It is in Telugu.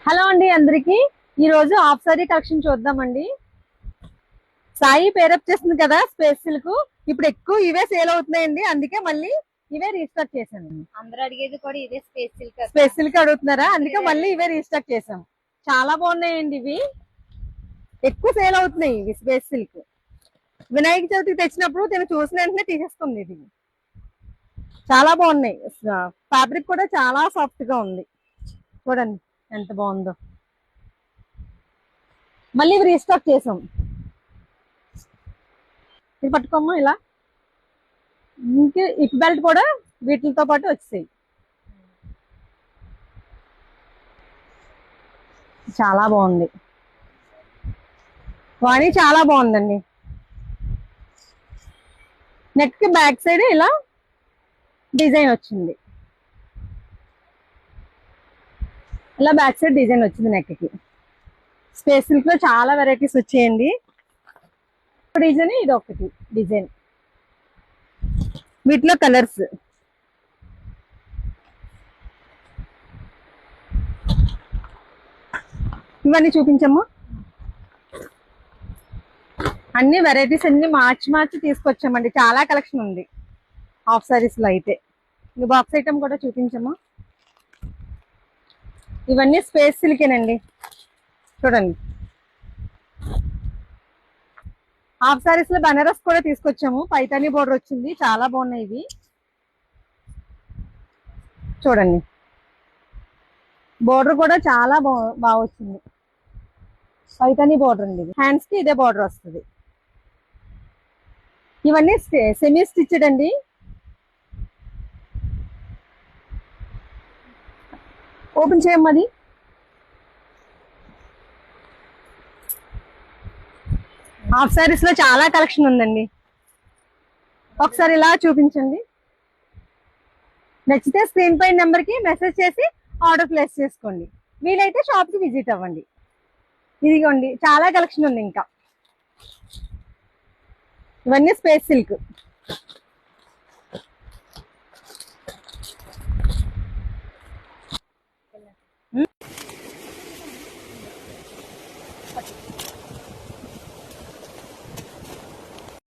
హలో అండి అందరికి ఈ రోజు హాఫ్ సారీ కలెక్షన్ చూద్దామండి. సాయి పేరప్ చేస్తుంది కదా స్పేస్ సిల్క్, ఇప్పుడు ఎక్కువ ఇవే సేల్ అవుతున్నాయండి. అందుకే మళ్ళీ ఇవే రీస్టాక్ చేశాను. అందరూ అడిగేది కూడా ఇదే స్పేస్ సిల్క్ అడుగుతున్నారా, అందుకే మళ్ళీ ఇవే రీస్టాక్ చేసాం. చాలా బాగున్నాయండి ఇవి, ఎక్కువ సేల్ అవుతున్నాయి ఇవి స్పేస్ సిల్క్. వినాయక చవితికి తెచ్చినప్పుడు నేను చూసిన వెంటనే తీసేస్తుంది. ఇది చాలా బాగున్నాయి, ఫ్యాబ్రిక్ కూడా చాలా సాఫ్ట్ గా ఉంది. చూడండి ఎంత బాగుందో. మళ్ళీ ఇవి రీస్టాక్ చేసాం. ఇది పట్టుకోమ్మా ఇలా. ఇంకే ఇప్ బెల్ట్ కూడా వీటితో పాటు వచ్చాయి. చాలా బాగుంది, వాణి చాలా బాగుందండి. నెక్ కి బ్యాక్ సైడ్ ఇలా డిజైన్ వచ్చింది, ఇలా బ్యాక్ సైడ్ డిజైన్ వచ్చింది నెక్ కి. స్పేస్ సిల్క్ లో చాలా వెరైటీస్ వచ్చాయండి. డిజైన్ ఇది ఒకటి డిజైన్, వీటిలో కలర్స్. ఇవన్నీ చూపించమ్మా. అన్ని వెరైటీస్ అన్ని మార్చి మార్చి తీసుకొచ్చామండి, చాలా కలెక్షన్ ఉంది హాఫ్ సారీస్ లో అయితే. ఈ బాక్స్ ఐటమ్ కూడా చూపించమ్మా. ఇవన్నీ స్పేస్ సిల్కేనండి, చూడండి. హాఫ్ సారీస్ లో బనారస్ కూడా తీసుకొచ్చాము, పైతానీ బోర్డర్ వచ్చింది, చాలా బాగున్నాయి ఇవి. చూడండి బోర్డర్ కూడా చాలా బాగా వచ్చింది, పైతానీ బోర్డర్ అండి. హ్యాండ్స్ కి ఇదే బోర్డర్ వస్తుంది. ఇవన్నీ సెమీ స్టిచ్డ్ అండి. ఓపెన్ చేయమ్మది. హాఫ్ సారీస్ లో చాలా కలెక్షన్ ఉందండి, ఒకసారి ఇలా చూపించండి. నచ్చితే స్క్రీన్ పై నెంబర్ కి మెసేజ్ చేసి ఆర్డర్ ప్లేస్ చేసుకోండి, వీలైతే షాప్ కి విజిట్ అవ్వండి. ఇదిగోండి చాలా కలెక్షన్ ఉంది ఇంకా. ఇవన్నీ స్పేస్ సిల్క్.